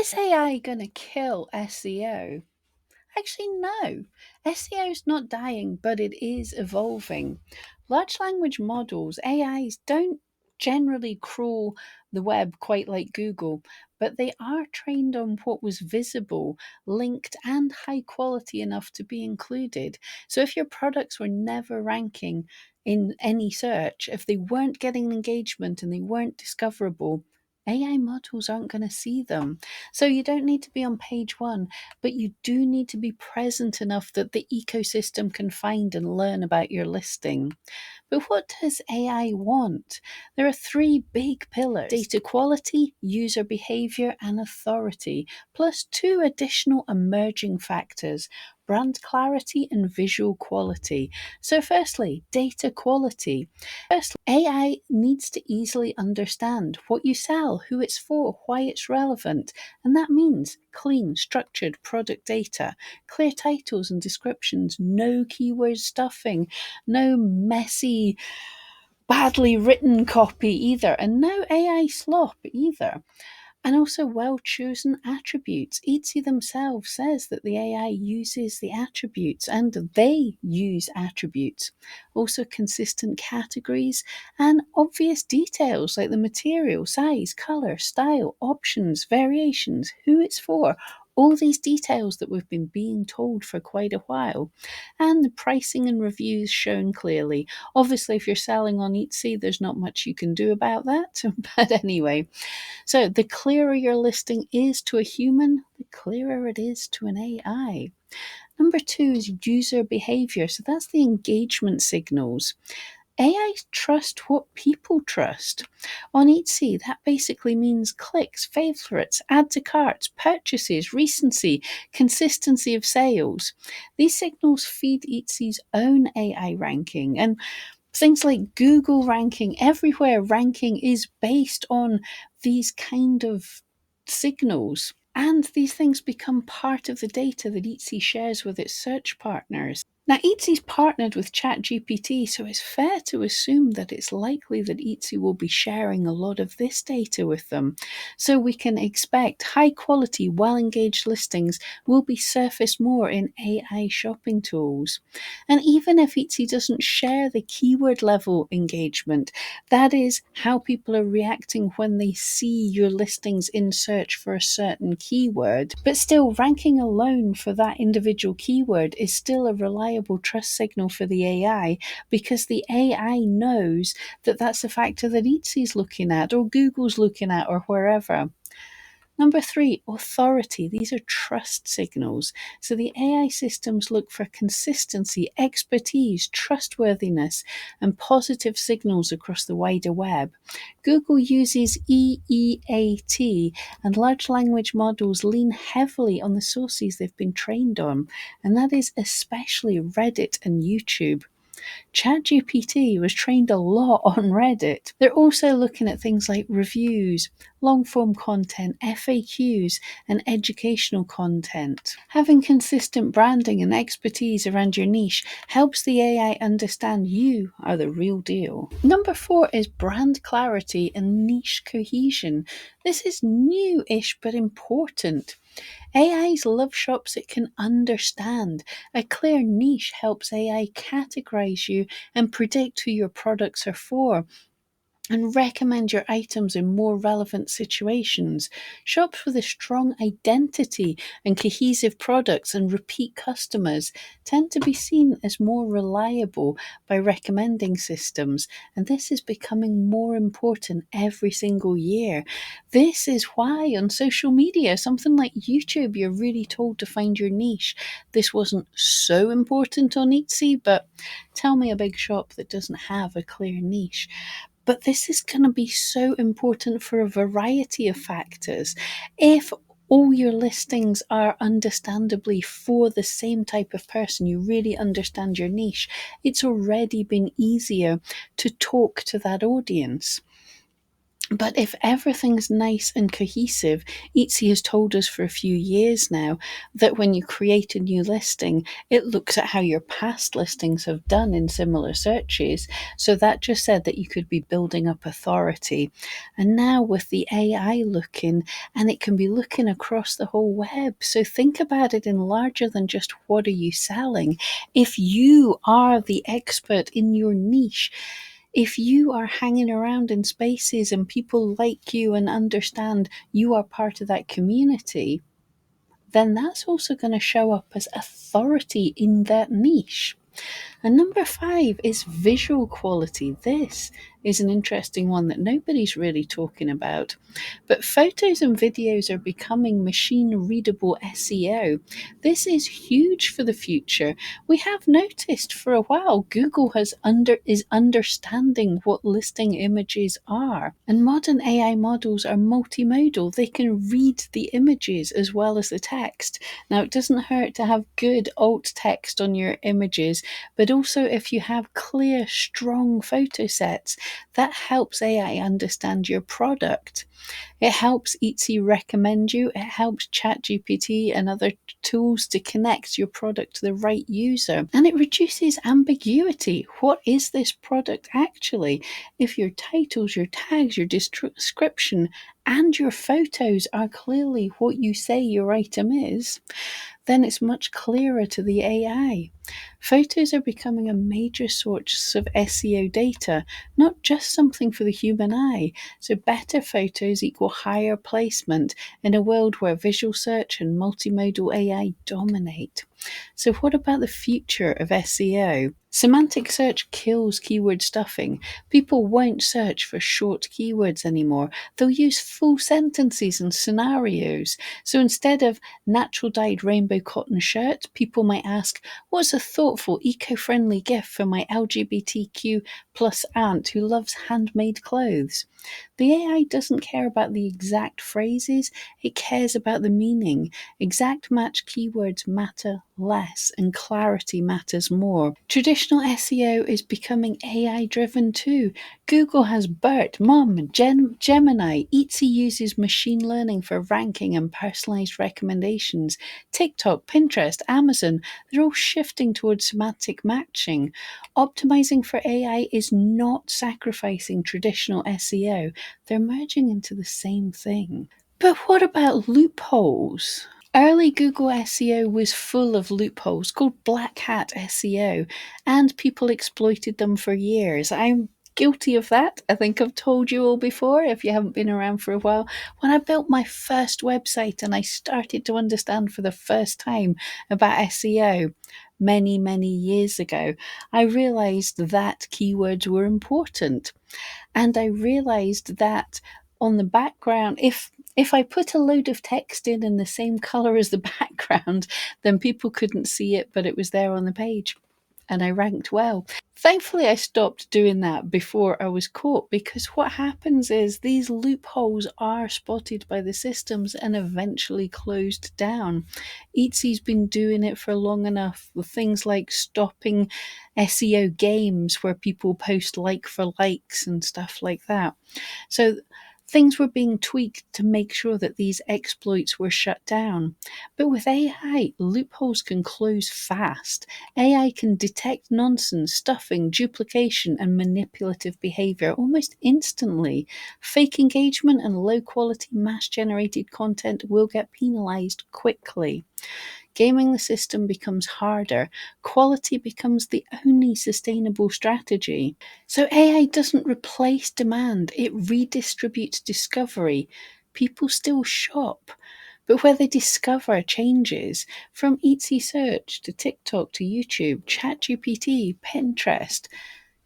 Is AI going to kill SEO? Actually, no. SEO is not dying, but it is evolving. Large language models, AIs, don't generally crawl the web quite like Google, but they are trained on what was visible, linked, and high quality enough to be included. So if your products were never ranking in any search, if they weren't getting engagement and they weren't discoverable, AI models aren't going to see them. So you don't need to be on page one, but you do need to be present enough that the ecosystem can find and learn about your listing. But what does AI want? There are three big pillars: data quality, user behavior, and authority, plus two additional emerging factors: brand clarity and visual quality. So, firstly, data quality. AI needs to easily understand what you sell, who it's for, why it's relevant, and that means clean, structured product data, clear titles and descriptions, no keyword stuffing, no messy, badly written copy either, and no AI slop either. And also well chosen attributes. Etsy themselves says that the AI uses the attributes and they use attributes. Also consistent categories and obvious details like the material, size, color, style, options, variations, who it's for. All these details that we've been being told for quite a while. And the pricing and reviews shown clearly. Obviously, if you're selling on Etsy, there's not much you can do about that. But anyway, so the clearer your listing is to a human, the clearer it is to an AI. Number two is user behavior. So that's the engagement signals. AI trust what people trust. On Etsy, that basically means clicks, favorites, add to carts, purchases, recency, consistency of sales. These signals feed Etsy's own AI ranking, and things like Google ranking, everywhere ranking is based on these kind of signals. And these things become part of the data that Etsy shares with its search partners. Now, Etsy's partnered with ChatGPT, so it's fair to assume that it's likely that Etsy will be sharing a lot of this data with them. So we can expect high quality, well engaged listings will be surfaced more in AI shopping tools. And even if Etsy doesn't share the keyword level engagement, that is how people are reacting when they see your listings in search for a certain keyword. But still, ranking alone for that individual keyword is still a reliable trust signal for the AI, because the AI knows that that's a factor that Etsy's looking at, or Google's looking at, or wherever. Number three, authority. These are trust signals. So the AI systems look for consistency, expertise, trustworthiness, and positive signals across the wider web. Google uses EEAT, and large language models lean heavily on the sources they've been trained on, and that is especially Reddit and YouTube. ChatGPT was trained a lot on Reddit. They're also looking at things like reviews, long form content, FAQs, and educational content. Having consistent branding and expertise around your niche helps the AI understand you are the real deal. Number four is brand clarity and niche cohesion. This is new-ish but important. AIs love shops it can understand. A clear niche helps AI categorize you and predict who your products are for, and recommend your items in more relevant situations. Shops with a strong identity and cohesive products and repeat customers tend to be seen as more reliable by recommending systems, and this is becoming more important every single year. This is why on social media, something like YouTube, you're really told to find your niche. This wasn't so important on Etsy, but tell me a big shop that doesn't have a clear niche. But this is going to be so important for a variety of factors. If all your listings are understandably for the same type of person, you really understand your niche, it's already been easier to talk to that audience. But if everything's nice and cohesive, Etsy has told us for a few years now that when you create a new listing, it looks at how your past listings have done in similar searches. So that just said that you could be building up authority. And now with the AI looking, and it can be looking across the whole web. So think about it in larger than just what are you selling. If you are the expert in your niche, if you are hanging around in spaces and people like you and understand you are part of that community, then that's also going to show up as authority in that niche. And number 5 is visual quality. This is an interesting one that nobody's really talking about. But photos and videos are becoming machine-readable SEO. This is huge for the future. We have noticed for a while Google is understanding what listing images are. And modern AI models are multimodal. They can read the images as well as the text. Now, it doesn't hurt to have good alt text on your images, but also if you have clear, strong photo sets, that helps AI understand your product. It helps Etsy recommend you. It helps ChatGPT and other tools to connect your product to the right user. And it reduces ambiguity. What is this product actually? If your titles, your tags, your description, and your photos are clearly what you say your item is, then it's much clearer to the AI. Photos are becoming a major source of SEO data, not just something for the human eye. So, better photos equal higher placement in a world where visual search and multimodal AI dominate. So, what about the future of SEO? Semantic search kills keyword stuffing. People won't search for short keywords anymore. They'll use full sentences and scenarios. So instead of natural dyed rainbow cotton shirt, people might ask, what's a thoughtful, eco-friendly gift for my LGBTQ plus aunt who loves handmade clothes? The AI doesn't care about the exact phrases, it cares about the meaning. Exact match keywords matter less and clarity matters more. Traditional SEO is becoming AI driven too. Google has BERT, Mom, Gemini. Etsy uses machine learning for ranking and personalized recommendations. TikTok, Pinterest, Amazon, they're all shifting towards semantic matching. Optimizing for AI is not sacrificing traditional SEO, they're merging into the same thing. But what about loopholes? Early Google SEO was full of loopholes called black hat SEO, and people exploited them for years. I'm guilty of that. I think I've told you all before if you haven't been around for a while. When I built my first website and I started to understand for the first time about SEO many, many years ago, I realized that keywords were important. And I realized that on the background, if I put a load of text in the same color as the background, then people couldn't see it, but it was there on the page. And I ranked well. Thankfully, I stopped doing that before I was caught, because what happens is these loopholes are spotted by the systems and eventually closed down. Etsy's been doing it for long enough with things like stopping SEO games where people post like for likes and stuff like that. So things were being tweaked to make sure that these exploits were shut down. But with AI, loopholes can close fast. AI can detect nonsense, stuffing, duplication, and manipulative behavior almost instantly. Fake engagement and low quality mass generated content will get penalized quickly. Gaming the system becomes harder. Quality becomes the only sustainable strategy. So AI doesn't replace demand, it redistributes discovery. People still shop, but where they discover changes from Etsy search to TikTok to YouTube, ChatGPT, Pinterest.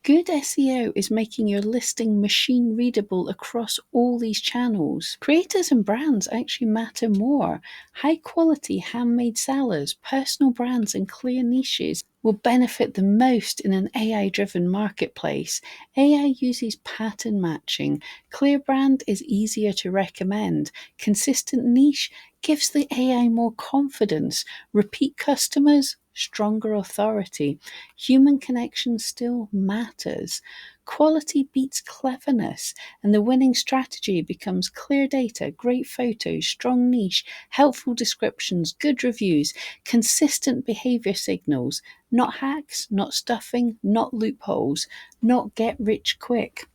Good SEO is making your listing machine readable across all these channels. Creators and brands actually matter more. High quality handmade sellers, personal brands, and clear niches will benefit the most in an AI driven marketplace. AI uses pattern matching. Clear brand is easier to recommend. Consistent niche gives the AI more confidence. Repeat customers, stronger authority. Human connection still matters. Quality beats cleverness, and the winning strategy becomes clear data, great photos, strong niche, helpful descriptions, good reviews, consistent behavior signals, not hacks, not stuffing, not loopholes, not get rich quick.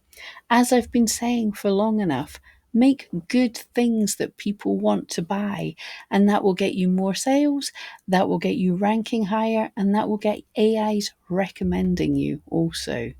As I've been saying for long enough, make good things that people want to buy, and that will get you more sales, that will get you ranking higher, and that will get AIs recommending you also.